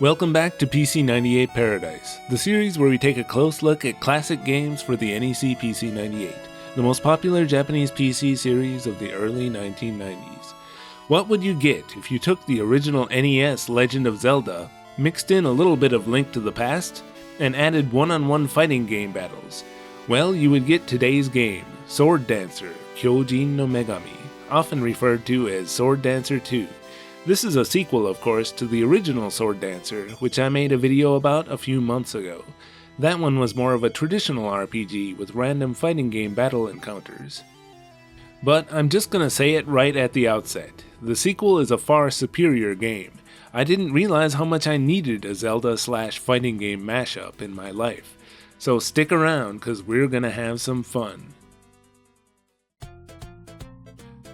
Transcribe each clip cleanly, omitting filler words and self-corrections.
Welcome back to PC-98 Paradise, the series where we take a close look at classic games for the NEC PC-98, the most popular Japanese PC series of the early 1990s. What would you get if you took the original NES Legend of Zelda, mixed in a little bit of Link to the Past, and added one-on-one fighting game battles? Well, you would get today's game, Sword Dancer, Kyoujin no Megami, often referred to as Sword Dancer 2. This is a sequel, of course, to the original Sword Dancer, which I made a video about a few months ago. That one was more of a traditional RPG with random fighting game battle encounters. But I'm just gonna say it right at the outset. The sequel is a far superior game. I didn't realize how much I needed a Zelda/fighting game mashup in my life. So stick around, cause we're gonna have some fun.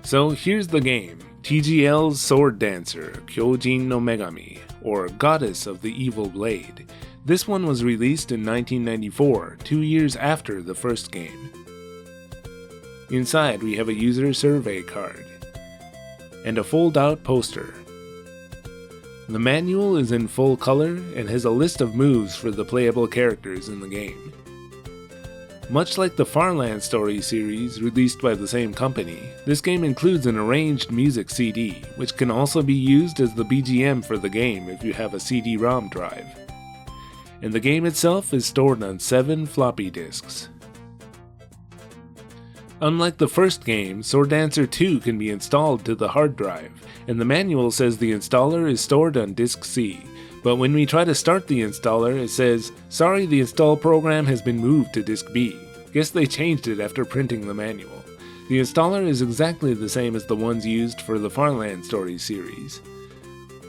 So here's the game. TGL's Sword Dancer, Kyoujin no Megami, or Goddess of the Evil Blade. This one was released in 1994, 2 years after the first game. Inside we have a user survey card, and a fold-out poster. The manual is in full color and has a list of moves for the playable characters in the game. Much like the Farland Story series released by the same company, this game includes an arranged music CD, which can also be used as the BGM for the game if you have a CD-ROM drive. And the game itself is stored on 7 floppy disks. Unlike the first game, Sword Dancer 2 can be installed to the hard drive, and the manual says the installer is stored on disk C. But when we try to start the installer, it says, "Sorry, the install program has been moved to disk B." Guess they changed it after printing the manual. The installer is exactly the same as the ones used for the Farland Story series.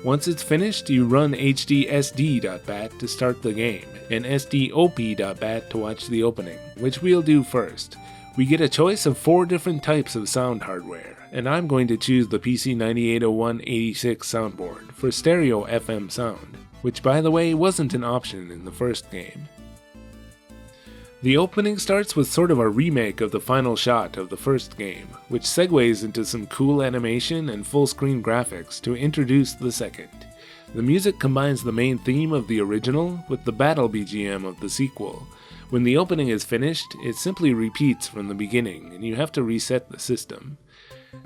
Once it's finished, you run hdsd.bat to start the game, and sdop.bat to watch the opening, which we'll do first. We get a choice of 4 different types of sound hardware, and I'm going to choose the PC-9801-86 soundboard for stereo FM sound, which by the way wasn't an option in the first game. The opening starts with sort of a remake of the final shot of the first game, which segues into some cool animation and full-screen graphics to introduce the second. The music combines the main theme of the original with the battle BGM of the sequel. When the opening is finished, it simply repeats from the beginning, and you have to reset the system.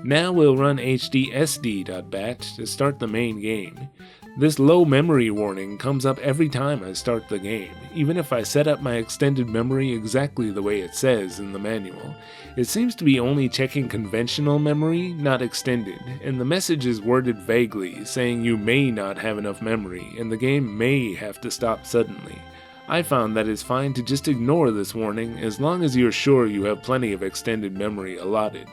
Now we'll run hdsd.bat to start the main game. This low memory warning comes up every time I start the game, even if I set up my extended memory exactly the way it says in the manual. It seems to be only checking conventional memory, not extended, and the message is worded vaguely, saying you may not have enough memory and the game may have to stop suddenly. I found that it's fine to just ignore this warning as long as you're sure you have plenty of extended memory allotted.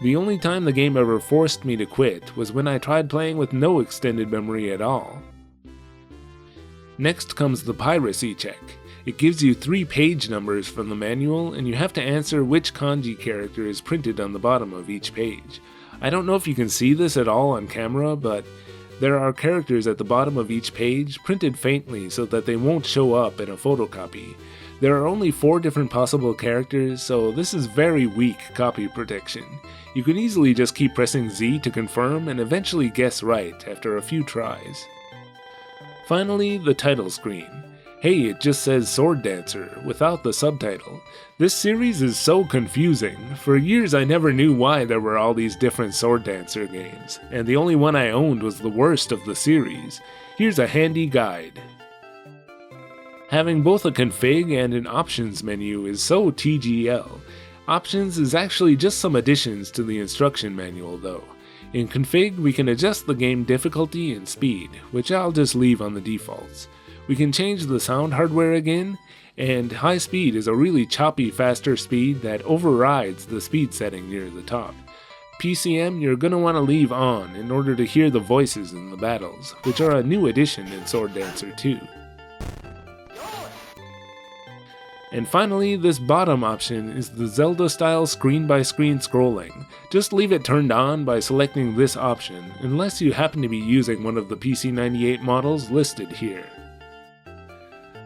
The only time the game ever forced me to quit was when I tried playing with no extended memory at all. Next comes the piracy check. It gives you 3 page numbers from the manual, and you have to answer which kanji character is printed on the bottom of each page. I don't know if you can see this at all on camera, but there are characters at the bottom of each page printed faintly so that they won't show up in a photocopy. There are only 4 different possible characters, so this is very weak copy protection. You can easily just keep pressing Z to confirm and eventually guess right after a few tries. Finally, the title screen. Hey, it just says Sword Dancer without the subtitle. This series is so confusing. For years I never knew why there were all these different Sword Dancer games, and the only one I owned was the worst of the series. Here's a handy guide. Having both a config and an options menu is so TGL. Options is actually just some additions to the instruction manual though. In config we can adjust the game difficulty and speed, which I'll just leave on the defaults. We can change the sound hardware again, and high speed is a really choppy faster speed that overrides the speed setting near the top. PCM you're gonna want to leave on in order to hear the voices in the battles, which are a new addition in Sword Dancer 2. And finally, this bottom option is the Zelda-style screen-by-screen scrolling. Just leave it turned on by selecting this option, unless you happen to be using one of the PC-98 models listed here.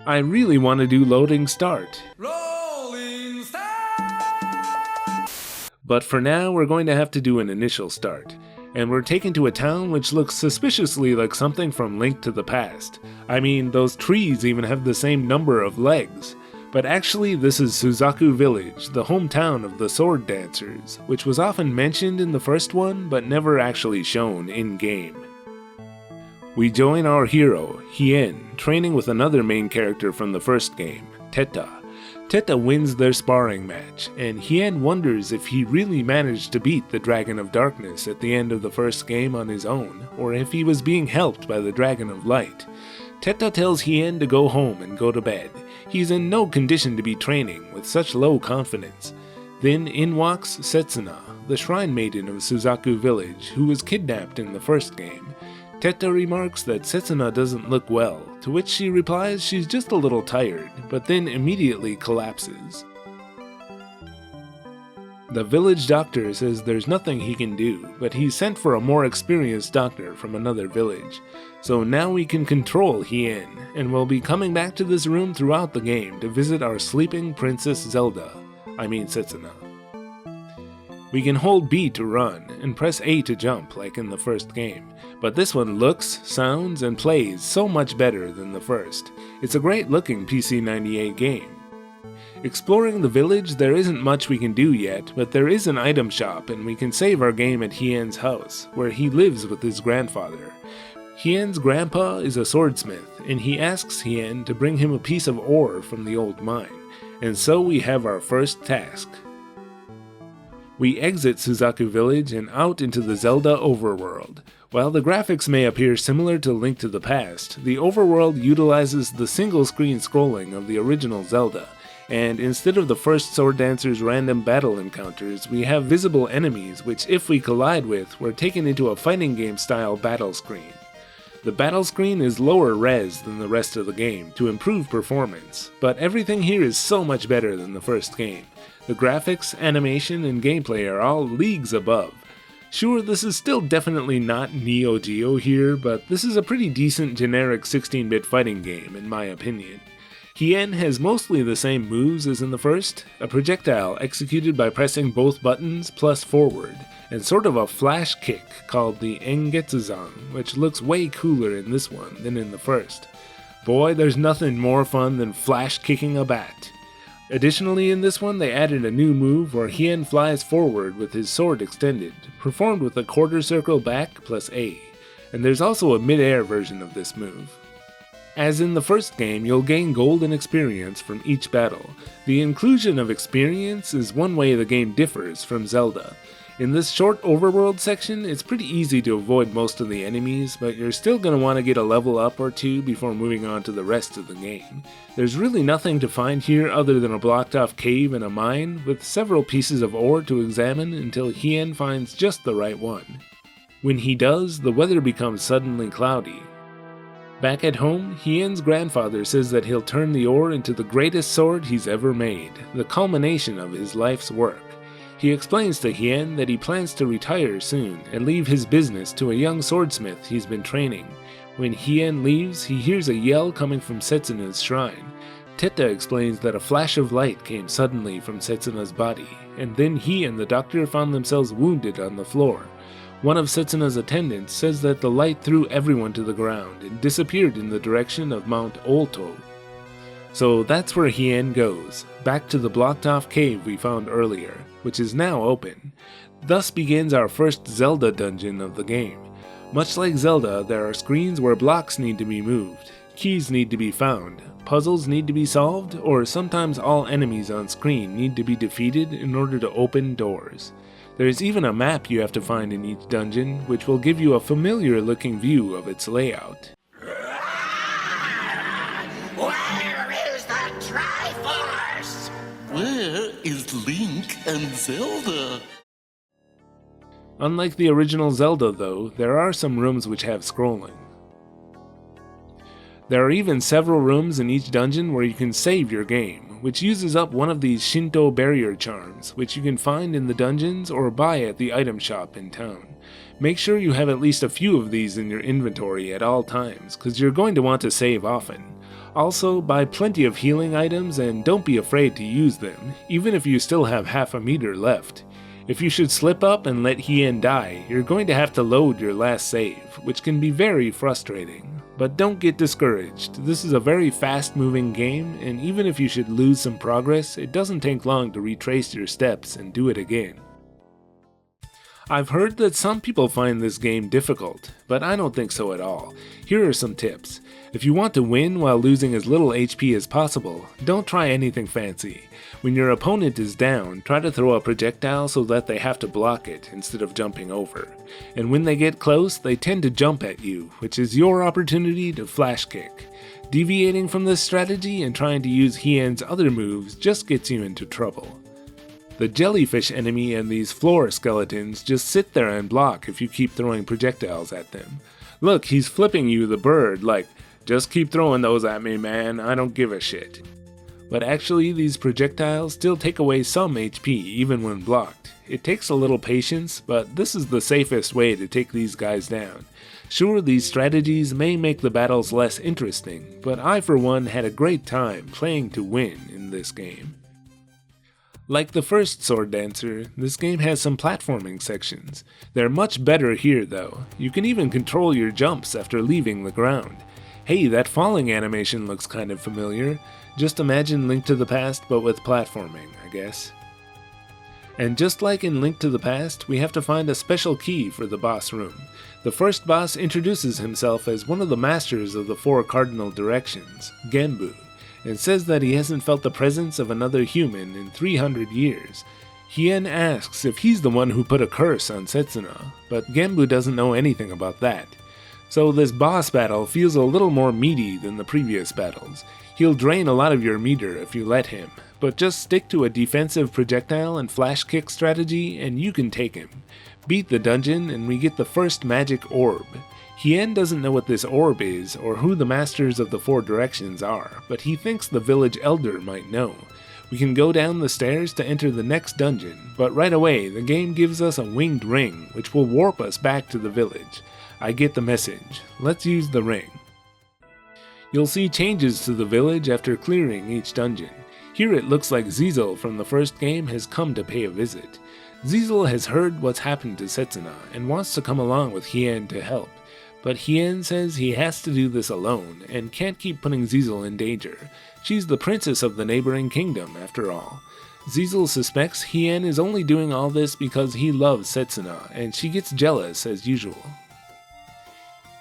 I really want to do loading start. Rolling start! But for now, we're going to have to do an initial start. and we're taken to a town which looks suspiciously like something from Link to the Past. I mean, those trees even have the same number of legs. But actually this is Suzaku Village, the hometown of the sword dancers, which was often mentioned in the first one but never actually shown in-game. We join our hero, Hien, training with another main character from the first game, Teta. Teta wins their sparring match, and Hien wonders if he really managed to beat the Dragon of Darkness at the end of the first game on his own, or if he was being helped by the Dragon of Light. Teta tells Hien to go home and go to bed. He's in no condition to be training with such low confidence. Then in walks Setsuna, the shrine maiden of Suzaku Village, who was kidnapped in the first game. Teta remarks that Setsuna doesn't look well, to which she replies she's just a little tired, but then immediately collapses. The village doctor says there's nothing he can do, but he's sent for a more experienced doctor from another village. So now we can control Hien, and we'll be coming back to this room throughout the game to visit our sleeping Princess Zelda. I mean Setsuna. We can hold B to run, and press A to jump like in the first game, but this one looks, sounds, and plays so much better than the first. It's a great looking PC-98 game. Exploring the village, there isn't much we can do yet, but there is an item shop and we can save our game at Hien's house, where he lives with his grandfather. Hien's grandpa is a swordsmith, and he asks Hien to bring him a piece of ore from the old mine, and so we have our first task. We exit Suzaku Village and out into the Zelda overworld. While the graphics may appear similar to Link to the Past, the overworld utilizes the single-screen scrolling of the original Zelda, and instead of the first Sword Dancer's random battle encounters, we have visible enemies which, if we collide with, we're taken into a fighting game-style battle screen. The battle screen is lower res than the rest of the game to improve performance, but everything here is so much better than the first game. The graphics, animation, and gameplay are all leagues above. Sure, this is still definitely not Neo Geo here, but this is a pretty decent generic 16-bit fighting game in my opinion. Hien has mostly the same moves as in the first, a projectile executed by pressing both buttons plus forward, and sort of a flash kick called the Engetsuzan, which looks way cooler in this one than in the first. Boy, there's nothing more fun than flash kicking a bat. Additionally, in this one they added a new move where Hien flies forward with his sword extended, performed with a quarter circle back plus A, and there's also a mid-air version of this move. As in the first game, you'll gain golden experience from each battle. The inclusion of experience is one way the game differs from Zelda. In this short overworld section, it's pretty easy to avoid most of the enemies, but you're still going to want to get a level up or two before moving on to the rest of the game. There's really nothing to find here other than a blocked off cave and a mine, with several pieces of ore to examine until Hien finds just the right one. When he does, the weather becomes suddenly cloudy. Back at home, Hien's grandfather says that he'll turn the ore into the greatest sword he's ever made, the culmination of his life's work. He explains to Hien that he plans to retire soon and leave his business to a young swordsmith he's been training. When Hien leaves, he hears a yell coming from Setsuna's shrine. Teta explains that a flash of light came suddenly from Setsuna's body, and then he and the doctor found themselves wounded on the floor. One of Setsuna's attendants says that the light threw everyone to the ground and disappeared in the direction of Mount Olto. So that's where Hien goes, back to the blocked-off cave we found earlier, which is now open. Thus begins our first Zelda dungeon of the game. Much like Zelda, there are screens where blocks need to be moved, keys need to be found, puzzles need to be solved, or sometimes all enemies on screen need to be defeated in order to open doors. There's even a map you have to find in each dungeon, which will give you a familiar-looking view of its layout. Where is the Triforce? Where is Link and Zelda? Unlike the original Zelda though, there are some rooms which have scrolling. There are even several rooms in each dungeon where you can save your game, which uses up one of these Shinto barrier charms, which you can find in the dungeons or buy at the item shop in town. Make sure you have at least a few of these in your inventory at all times, cause you're going to want to save often. Also, buy plenty of healing items and don't be afraid to use them, even if you still have half a meter left. If you should slip up and let Hien die, you're going to have to load your last save, which can be very frustrating. But don't get discouraged, this is a very fast moving game, and even if you should lose some progress, it doesn't take long to retrace your steps and do it again. I've heard that some people find this game difficult, but I don't think so at all. Here are some tips. If you want to win while losing as little HP as possible, don't try anything fancy. When your opponent is down, try to throw a projectile so that they have to block it instead of jumping over. And when they get close, they tend to jump at you, which is your opportunity to flash kick. Deviating from this strategy and trying to use Hien's other moves just gets you into trouble. The jellyfish enemy and these floor skeletons just sit there and block if you keep throwing projectiles at them. Look, he's flipping you the bird like, just keep throwing those at me, man, I don't give a shit. But actually, these projectiles still take away some HP even when blocked. It takes a little patience, but this is the safest way to take these guys down. Sure, these strategies may make the battles less interesting, but I for one had a great time playing to win in this game. Like the first Sword Dancer, this game has some platforming sections. They're much better here though. You can even control your jumps after leaving the ground. Hey, that falling animation looks kind of familiar. Just imagine Link to the Past but with platforming, I guess. And just like in Link to the Past, we have to find a special key for the boss room. The first boss introduces himself as one of the masters of the four cardinal directions, Genbu, and says that he hasn't felt the presence of another human in 300 years. Hien asks if he's the one who put a curse on Setsuna, but Genbu doesn't know anything about that. So this boss battle feels a little more meaty than the previous battles. He'll drain a lot of your meter if you let him, but just stick to a defensive projectile and flash kick strategy and you can take him. Beat the dungeon and we get the first magic orb. Hien doesn't know what this orb is or who the masters of the four directions are, but he thinks the village elder might know. We can go down the stairs to enter the next dungeon, but right away the game gives us a winged ring which will warp us back to the village. I get the message. Let's use the ring. You'll see changes to the village after clearing each dungeon. Here it looks like Zizel from the first game has come to pay a visit. Zizel has heard what's happened to Setsuna and wants to come along with Hien to help. But Hien says he has to do this alone and can't keep putting Zizel in danger. She's the princess of the neighboring kingdom after all. Zizel suspects Hien is only doing all this because he loves Setsuna and she gets jealous as usual.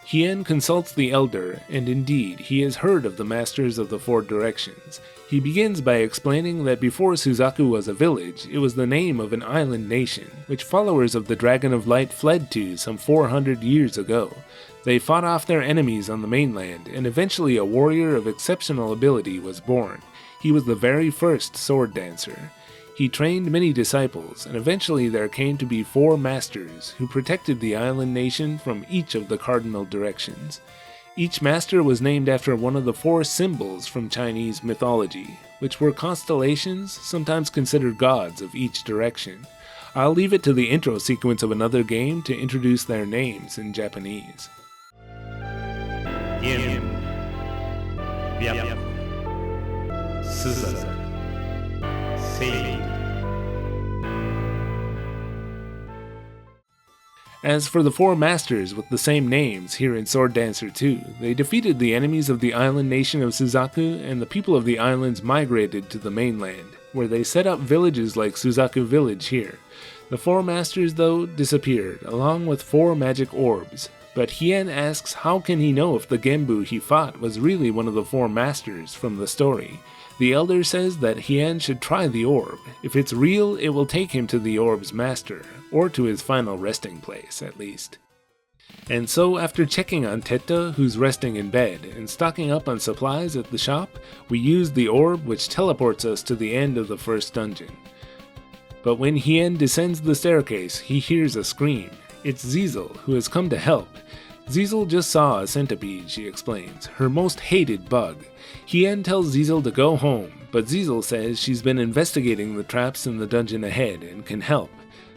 Hien consults the elder, and indeed, he has heard of the masters of the four directions. He begins by explaining that before Suzaku was a village, it was the name of an island nation, which followers of the Dragon of Light fled to some 400 years ago. They fought off their enemies on the mainland, and eventually a warrior of exceptional ability was born. He was the very first sword dancer. He trained many disciples, and eventually there came to be 4 masters who protected the island nation from each of the cardinal directions. Each master was named after one of the 4 symbols from Chinese mythology, which were constellations, sometimes considered gods of each direction. I'll leave it to the intro sequence of another game to introduce their names in Japanese. Yin, Biap, Suza, Sei. As for the 4 masters with the same names here in Sword Dancer 2, they defeated the enemies of the island nation of Suzaku, and the people of the islands migrated to the mainland, where they set up villages like Suzaku Village here. The 4 masters, though, disappeared, along with 4 magic orbs. But Hien asks how can he know if the Genbu he fought was really one of the 4 masters from the story. The elder says that Hien should try the orb. If it's real, it will take him to the orb's master, or to his final resting place, at least. And so, after checking on Teta, who's resting in bed, and stocking up on supplies at the shop, we use the orb which teleports us to the end of the first dungeon. But when Hien descends the staircase, he hears a scream. It's Zizel, who has come to help. Zizel just saw a centipede, she explains, her most hated bug. Hien tells Zizel to go home, but Zizel says she's been investigating the traps in the dungeon ahead and can help.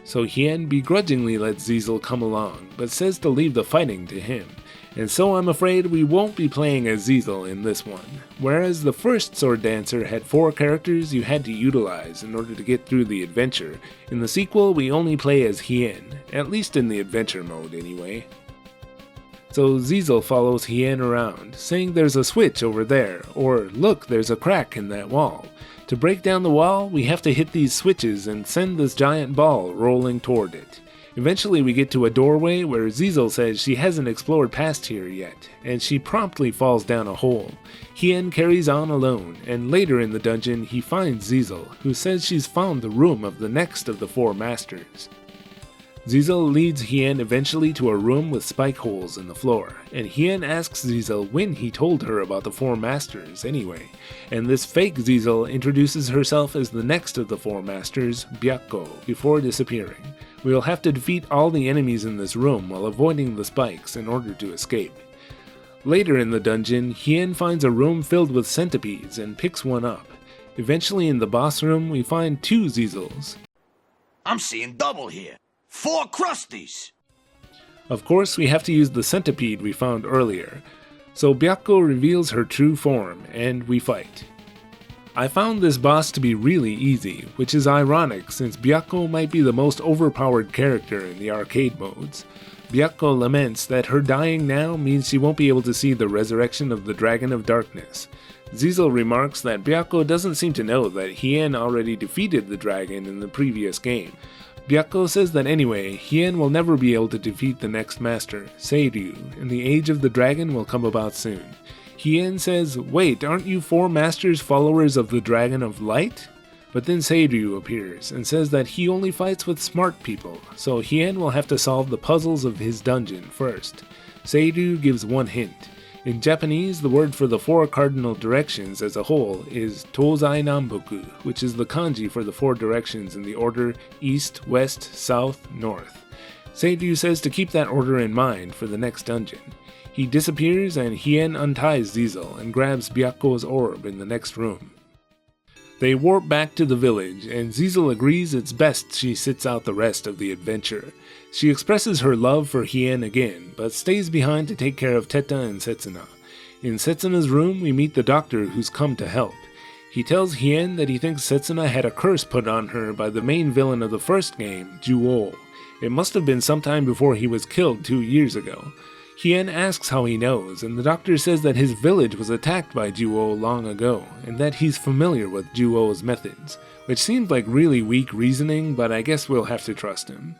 So Hien begrudgingly lets Zizel come along, but says to leave the fighting to him. And so I'm afraid we won't be playing as Zizel in this one. Whereas the first Sword Dancer had 4 characters you had to utilize in order to get through the adventure, in the sequel we only play as Hien, at least in the adventure mode anyway. So Zizel follows Hien around, saying there's a switch over there, or look, there's a crack in that wall. To break down the wall, we have to hit these switches and send this giant ball rolling toward it. Eventually we get to a doorway where Zizel says she hasn't explored past here yet, and she promptly falls down a hole. Hien carries on alone, and later in the dungeon he finds Zizel, who says she's found the room of the next of the 4 masters. Zizel leads Hien eventually to a room with spike holes in the floor, and Hien asks Zizel when he told her about the 4 masters anyway, and this fake Zizel introduces herself as the next of the 4 masters, Byakko, before disappearing. We'll have to defeat all the enemies in this room while avoiding the spikes in order to escape. Later in the dungeon, Hien finds a room filled with centipedes and picks one up. Eventually in the boss room, we find 2 Zizels. I'm seeing double here. 4 crusties! Of course, we have to use the centipede we found earlier, so Byakko reveals her true form, and we fight. I found this boss to be really easy, which is ironic since Byakko might be the most overpowered character in the arcade modes. Byakko laments that her dying now means she won't be able to see the resurrection of the Dragon of Darkness. Zizel remarks that Byakko doesn't seem to know that Hien already defeated the dragon in the previous game. Byakko says that anyway, Hien will never be able to defeat the next master, Seiryu, and the age of the dragon will come about soon. Hien says, wait, aren't you 4 masters followers of the Dragon of Light? But then Seiryu appears and says that he only fights with smart people, so Hien will have to solve the puzzles of his dungeon first. Seiryu gives one hint. In Japanese, the word for the 4 cardinal directions as a whole is Tozai Namboku, which is the kanji for the 4 directions in the order East, West, South, North. Seiryu says to keep that order in mind for the next dungeon. He disappears and Hien unties Zizel and grabs Byakko's orb in the next room. They warp back to the village, and Zizel agrees it's best she sits out the rest of the adventure. She expresses her love for Hien again, but stays behind to take care of Teta and Setsuna. In Setsuna's room, we meet the doctor who's come to help. He tells Hien that he thinks Setsuna had a curse put on her by the main villain of the first game, Juo. It must have been sometime before he was killed 2 years ago. Hien asks how he knows, and the doctor says that his village was attacked by Juo long ago, and that he's familiar with Juo's methods, which seems like really weak reasoning, but I guess we'll have to trust him.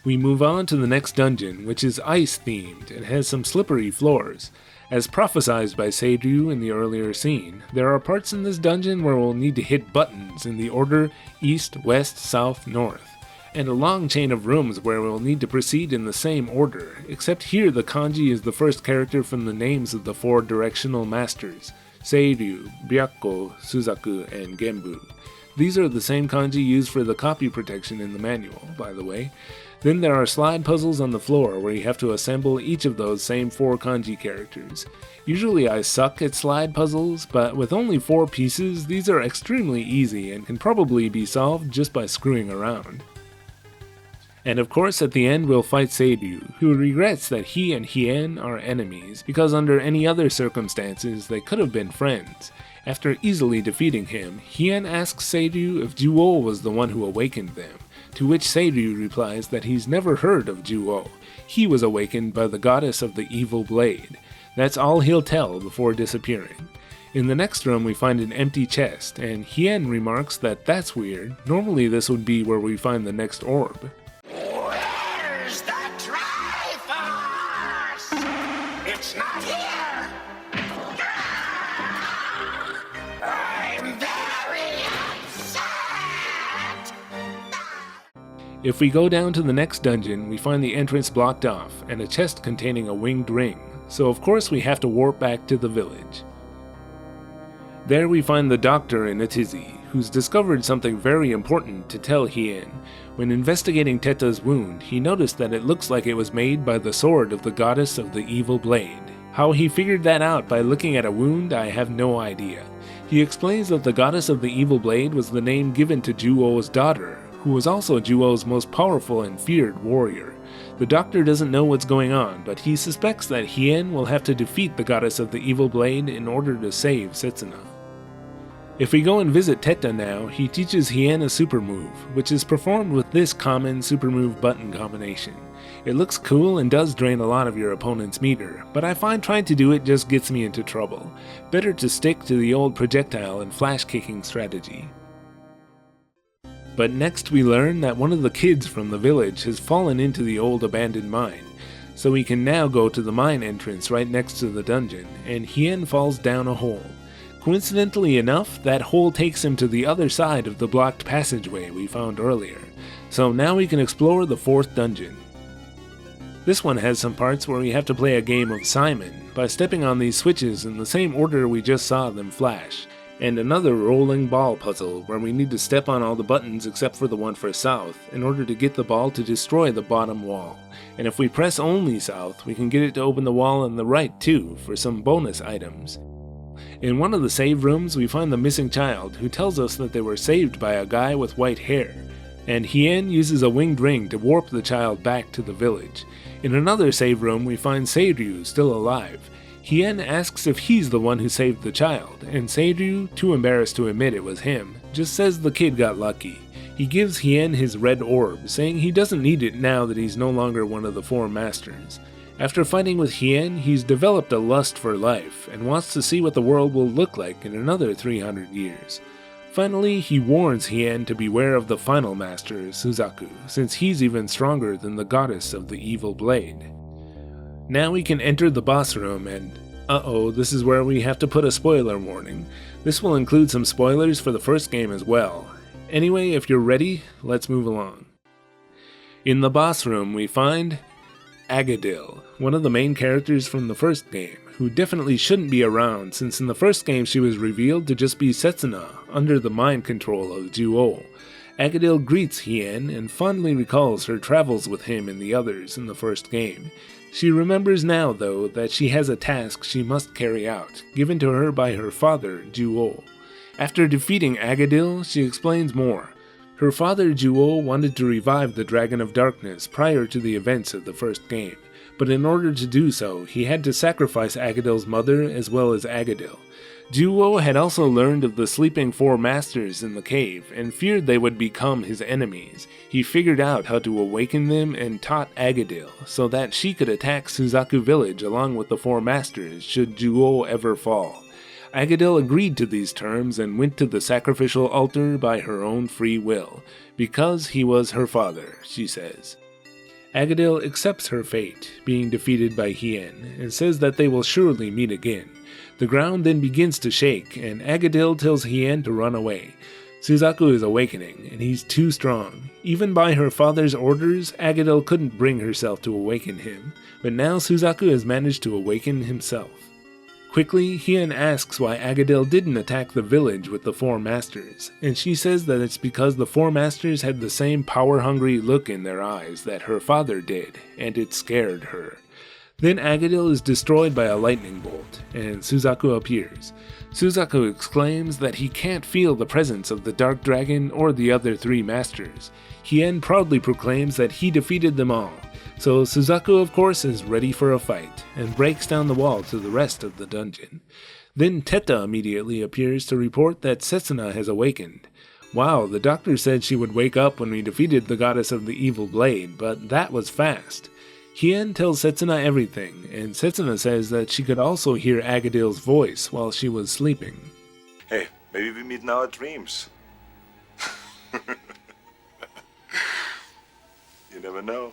We move on to the next dungeon, which is ice-themed and has some slippery floors. As prophesied by Seiryu in the earlier scene, there are parts in this dungeon where we'll need to hit buttons in the order East, West, South, North, and a long chain of rooms where we'll need to proceed in the same order, except here the kanji is the first character from the names of the 4 directional masters, Seiryu, Byakko, Suzaku, and Genbu. These are the same kanji used for the copy protection in the manual, by the way. Then there are slide puzzles on the floor where you have to assemble each of those same 4 kanji characters. Usually I suck at slide puzzles, but with only 4 pieces, these are extremely easy and can probably be solved just by screwing around. And of course at the end we'll fight Seiryu, who regrets that he and Hien are enemies, because under any other circumstances they could have been friends. After easily defeating him, Hien asks Seiryu if Juo was the one who awakened them, to which Seiryu replies that he's never heard of Juo. He was awakened by the goddess of the evil blade. That's all he'll tell before disappearing. In the next room we find an empty chest, and Hien remarks that that's weird. Normally this would be where we find the next orb. Where's the Triforce? It's not here! I'm very upset! If we go down to the next dungeon, we find the entrance blocked off, and a chest containing a winged ring, so of course we have to warp back to the village. There we find the doctor in a tizzy, who's discovered something very important to tell Hien. When investigating Teta's wound, he noticed that it looks like it was made by the sword of the goddess of the evil blade. How he figured that out by looking at a wound, I have no idea. He explains that the goddess of the evil blade was the name given to Juo's daughter, who was also Juo's most powerful and feared warrior. The doctor doesn't know what's going on, but he suspects that Hien will have to defeat the goddess of the evil blade in order to save Setsuna. If we go and visit Teta now, he teaches Hien a super move, which is performed with this common super move button combination. It looks cool and does drain a lot of your opponent's meter, but I find trying to do it just gets me into trouble. Better to stick to the old projectile and flash kicking strategy. But next we learn that one of the kids from the village has fallen into the old abandoned mine, so we can now go to the mine entrance right next to the dungeon, and Hien falls down a hole. Coincidentally enough, that hole takes him to the other side of the blocked passageway we found earlier, so now we can explore the 4th dungeon. This one has some parts where we have to play a game of Simon by stepping on these switches in the same order we just saw them flash, and another rolling ball puzzle where we need to step on all the buttons except for the one for south in order to get the ball to destroy the bottom wall, and if we press only south we can get it to open the wall on the right too for some bonus items. In one of the save rooms we find the missing child who tells us that they were saved by a guy with white hair, and Hien uses a winged ring to warp the child back to the village. In another save room we find Seiryu still alive. Hien asks if he's the one who saved the child, and Seiryu, too embarrassed to admit it was him, just says the kid got lucky. He gives Hien his red orb, saying he doesn't need it now that he's no longer one of the 4 masters. After fighting with Hien, he's developed a lust for life, and wants to see what the world will look like in another 300 years. Finally, he warns Hien to beware of the final master, Suzaku, since he's even stronger than the goddess of the evil blade. Now we can enter the boss room and this is where we have to put a spoiler warning. This will include some spoilers for the first game as well. Anyway, if you're ready, let's move along. In the boss room we find Agadil, one of the main characters from the first game, who definitely shouldn't be around since in the first game she was revealed to just be Setsuna, under the mind control of Juo. Agadil greets Hien and fondly recalls her travels with him and the others in the first game. She remembers now, though, that she has a task she must carry out, given to her by her father, Juo. After defeating Agadil, she explains more. Her father, Juo, wanted to revive the Dragon of Darkness prior to the events of the first game, but in order to do so, he had to sacrifice Agadil's mother as well as Agadil. Juo had also learned of the sleeping 4 masters in the cave and feared they would become his enemies. He figured out how to awaken them and taught Agadil so that she could attack Suzaku village along with the 4 masters should Juo ever fall. Agadil agreed to these terms and went to the sacrificial altar by her own free will, because he was her father, she says. Agadil accepts her fate, being defeated by Hien, and says that they will surely meet again. The ground then begins to shake, and Agadil tells Hien to run away. Suzaku is awakening, and he's too strong. Even by her father's orders, Agadil couldn't bring herself to awaken him, but now Suzaku has managed to awaken himself. Quickly, Hien asks why Agadil didn't attack the village with the 4 masters, and she says that it's because the 4 masters had the same power-hungry look in their eyes that her father did, and it scared her. Then Agadil is destroyed by a lightning bolt, and Suzaku appears. Suzaku exclaims that he can't feel the presence of the Dark Dragon or the other 3 masters. Hien proudly proclaims that he defeated them all, so Suzaku of course is ready for a fight, and breaks down the wall to the rest of the dungeon. Then Teta immediately appears to report that Setsuna has awakened. Wow, the doctor said she would wake up when we defeated the goddess of the evil blade, but that was fast. Hien tells Setsuna everything, and Setsuna says that she could also hear Agadil's voice while she was sleeping. Hey, maybe we meet in our dreams. You never know.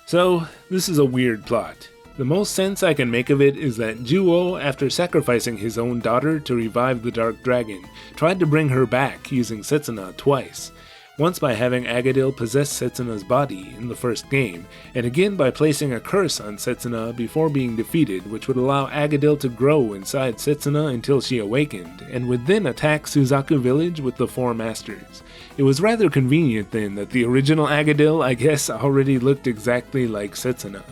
So, this is a weird plot. The most sense I can make of it is that Juo, after sacrificing his own daughter to revive the Dark Dragon, tried to bring her back using Setsuna twice. Once by having Agadil possess Setsuna's body in the first game, and again by placing a curse on Setsuna before being defeated, which would allow Agadil to grow inside Setsuna until she awakened, and would then attack Suzaku village with the 4 masters. It was rather convenient then that the original Agadil, I guess, already looked exactly like Setsuna.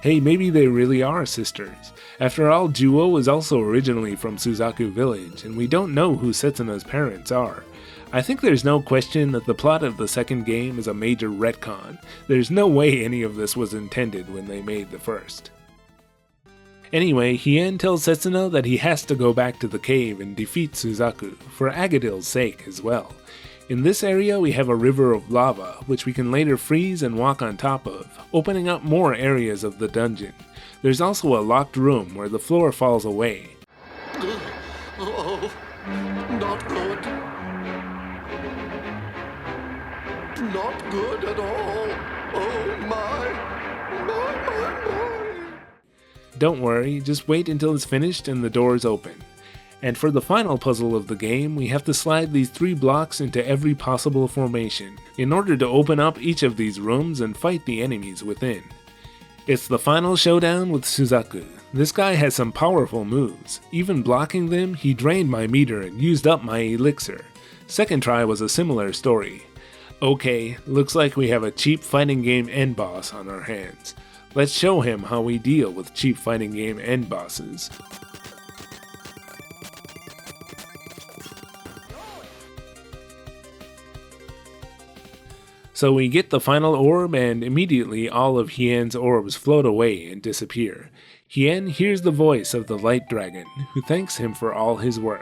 Hey, maybe they really are sisters. After all, Juo is also originally from Suzaku Village, and we don't know who Setsuna's parents are. I think there's no question that the plot of the second game is a major retcon. There's no way any of this was intended when they made the first. Anyway, Hien tells Setsuna that he has to go back to the cave and defeat Suzaku, for Agadil's sake as well. In this area we have a river of lava, which we can later freeze and walk on top of, opening up more areas of the dungeon. There's also a locked room where the floor falls away. Oh, not good. Not good at all. Oh my. Don't worry, just wait until it's finished and the doors open. And for the final puzzle of the game, we have to slide these 3 blocks into every possible formation, in order to open up each of these rooms and fight the enemies within. It's the final showdown with Suzaku. This guy has some powerful moves. Even blocking them, he drained my meter and used up my elixir. Second try was a similar story. Okay, looks like we have a cheap fighting game end boss on our hands. Let's show him how we deal with cheap fighting game end bosses. So we get the final orb, and immediately all of Hien's orbs float away and disappear. Hien hears the voice of the light dragon, who thanks him for all his work.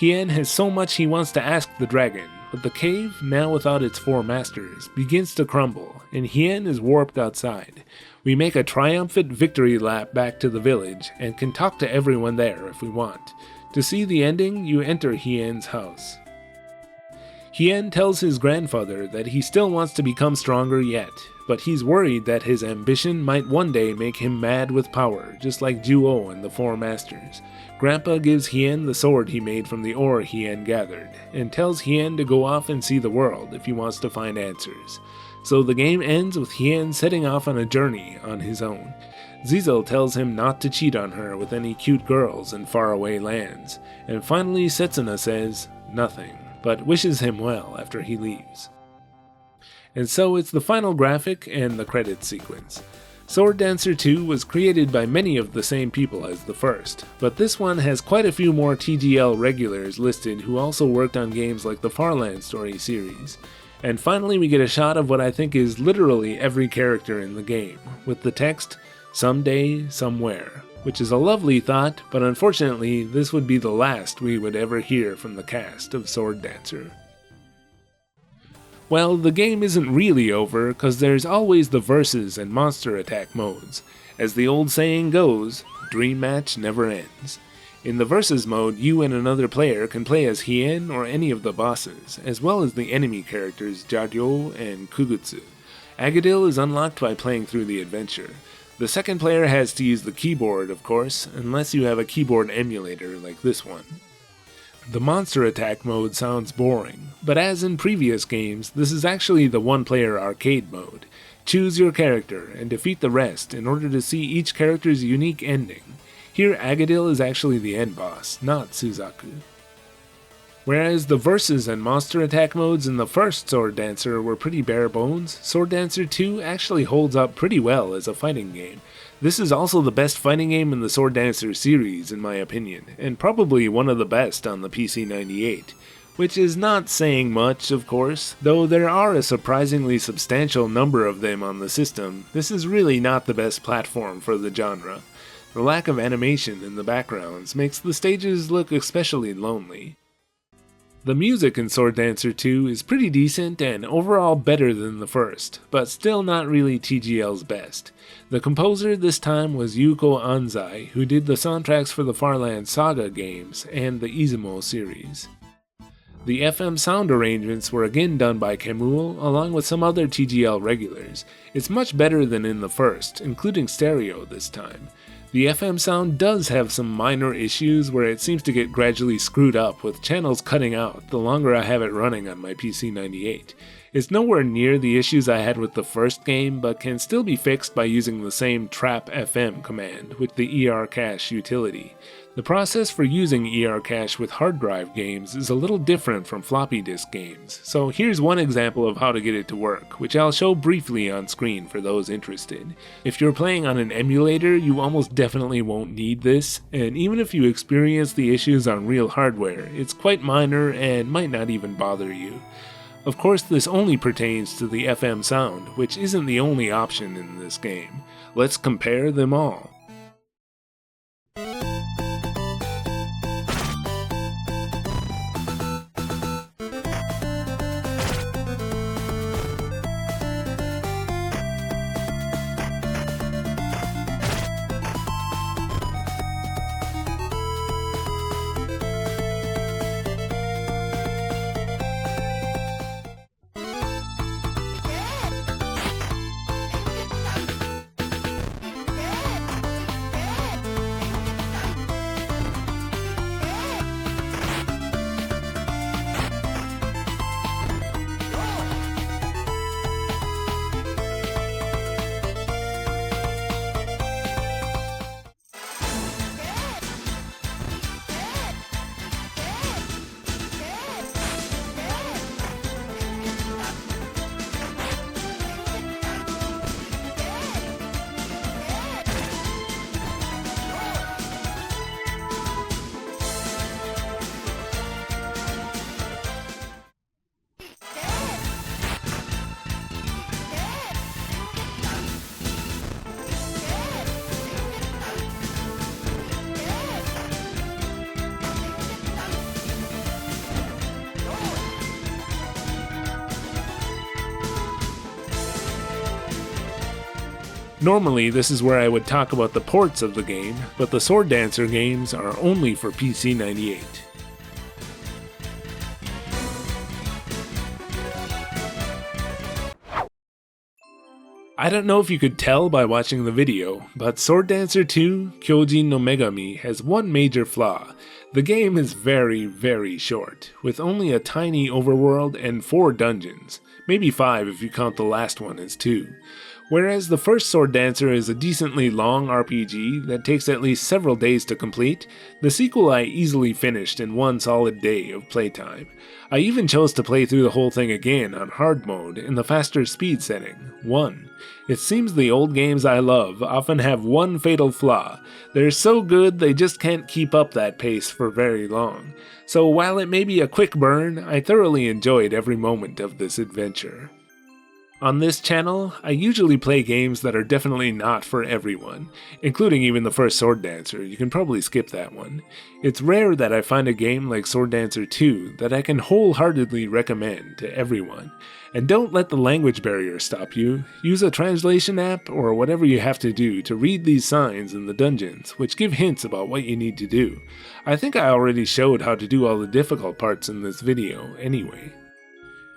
Hien has so much he wants to ask the dragon, but the cave, now without its 4 masters, begins to crumble, and Hien is warped outside. We make a triumphant victory lap back to the village, and can talk to everyone there if we want. To see the ending, you enter Hien's house. Hien tells his grandfather that he still wants to become stronger yet, but he's worried that his ambition might one day make him mad with power, just like Juo and the 4 masters. Grandpa gives Hien the sword he made from the ore Hien gathered, and tells Hien to go off and see the world if he wants to find answers. So the game ends with Hien setting off on a journey on his own. Zizel tells him not to cheat on her with any cute girls in faraway lands, and finally Setsuna says nothing, but wishes him well after he leaves. And so it's the final graphic and the credits sequence. Sword Dancer 2 was created by many of the same people as the first, but this one has quite a few more TGL regulars listed who also worked on games like the Farland Story series. And finally we get a shot of what I think is literally every character in the game, with the text, "Someday, Somewhere," which is a lovely thought, but unfortunately this would be the last we would ever hear from the cast of Sword Dancer. Well, the game isn't really over, cause there's always the versus and monster attack modes. As the old saying goes, dream match never ends. In the versus mode, you and another player can play as Hien or any of the bosses, as well as the enemy characters Jaryo and Kugutsu. Agadil is unlocked by playing through the adventure. The second player has to use the keyboard, of course, unless you have a keyboard emulator like this one. The monster attack mode sounds boring, but as in previous games, this is actually the one-player arcade mode. Choose your character and defeat the rest in order to see each character's unique ending. Here Agadil is actually the end boss, not Suzaku. Whereas the versus and monster attack modes in the first Sword Dancer were pretty bare bones, Sword Dancer 2 actually holds up pretty well as a fighting game. This is also the best fighting game in the Sword Dancer series in my opinion, and probably one of the best on the PC-98. Which is not saying much, of course, though there are a surprisingly substantial number of them on the system. This is really not the best platform for the genre. The lack of animation in the backgrounds makes the stages look especially lonely. The music in Sword Dancer 2 is pretty decent and overall better than the first, but still not really TGL's best. The composer this time was Yuko Anzai, who did the soundtracks for the Farland Saga games and the Izumo series. The FM sound arrangements were again done by Kemul, along with some other TGL regulars. It's much better than in the first, including stereo this time. The FM sound does have some minor issues where it seems to get gradually screwed up with channels cutting out the longer I have it running on my PC-98. It's nowhere near the issues I had with the first game, but can still be fixed by using the same trap FM command with the ER-cache utility. The process for using ER-cache with hard drive games is a little different from floppy disk games, so here's one example of how to get it to work, which I'll show briefly on screen for those interested. If you're playing on an emulator, you almost definitely won't need this, and even if you experience the issues on real hardware, it's quite minor and might not even bother you. Of course, this only pertains to the FM sound, which isn't the only option in this game. Let's compare them all. Normally, this is where I would talk about the ports of the game, but the Sword Dancer games are only for PC-98. I don't know if you could tell by watching the video, but Sword Dancer 2 Kyoujin no Megami has one major flaw. The game is very, very short, with only a tiny overworld and 4 dungeons, maybe 5 if you count the last one as 2. Whereas the first Sword Dancer is a decently long RPG that takes at least several days to complete, the sequel I easily finished in one solid day of playtime. I even chose to play through the whole thing again on hard mode in the faster speed setting, 1. It seems the old games I love often have one fatal flaw. They're so good they just can't keep up that pace for very long. So while it may be a quick burn, I thoroughly enjoyed every moment of this adventure. On this channel, I usually play games that are definitely not for everyone, including even the first Sword Dancer. You can probably skip that one. It's rare that I find a game like Sword Dancer 2 that I can wholeheartedly recommend to everyone. And don't let the language barrier stop you. Use a translation app or whatever you have to do to read these signs in the dungeons, which give hints about what you need to do. I think I already showed how to do all the difficult parts in this video anyway.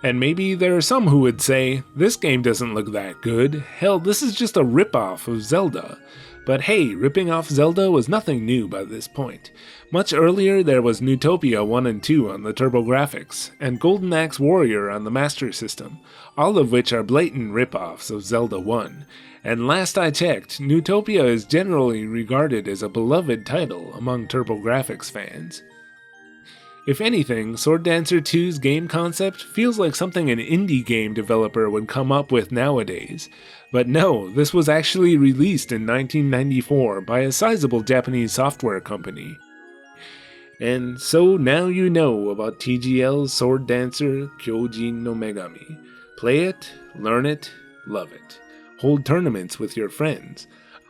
And maybe there are some who would say, this game doesn't look that good, hell this is just a rip-off of Zelda. But hey, ripping off Zelda was nothing new by this point. Much earlier there was Neutopia 1 and 2 on the TurboGrafx, and Golden Axe Warrior on the Master System, all of which are blatant rip-offs of Zelda 1. And last I checked, Neutopia is generally regarded as a beloved title among TurboGrafx fans. If anything, Sword Dancer 2's game concept feels like something an indie game developer would come up with nowadays. But no, this was actually released in 1994 by a sizable Japanese software company. And so now you know about TGL's Sword Dancer Kyoujin no Megami. Play it, learn it, love it. Hold tournaments with your friends.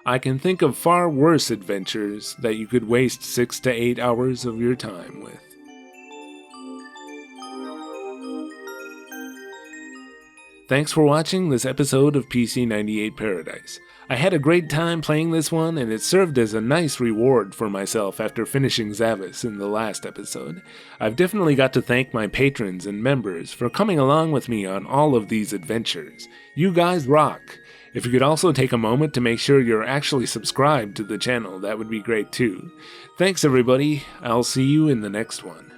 I can think of far worse adventures that you could waste 6 to 8 hours of your time with. Thanks for watching this episode of PC-98 Paradise. I had a great time playing this one, and it served as a nice reward for myself after finishing Zavis in the last episode. I've definitely got to thank my patrons and members for coming along with me on all of these adventures. You guys rock! If you could also take a moment to make sure you're actually subscribed to the channel, that would be great too. Thanks everybody, I'll see you in the next one.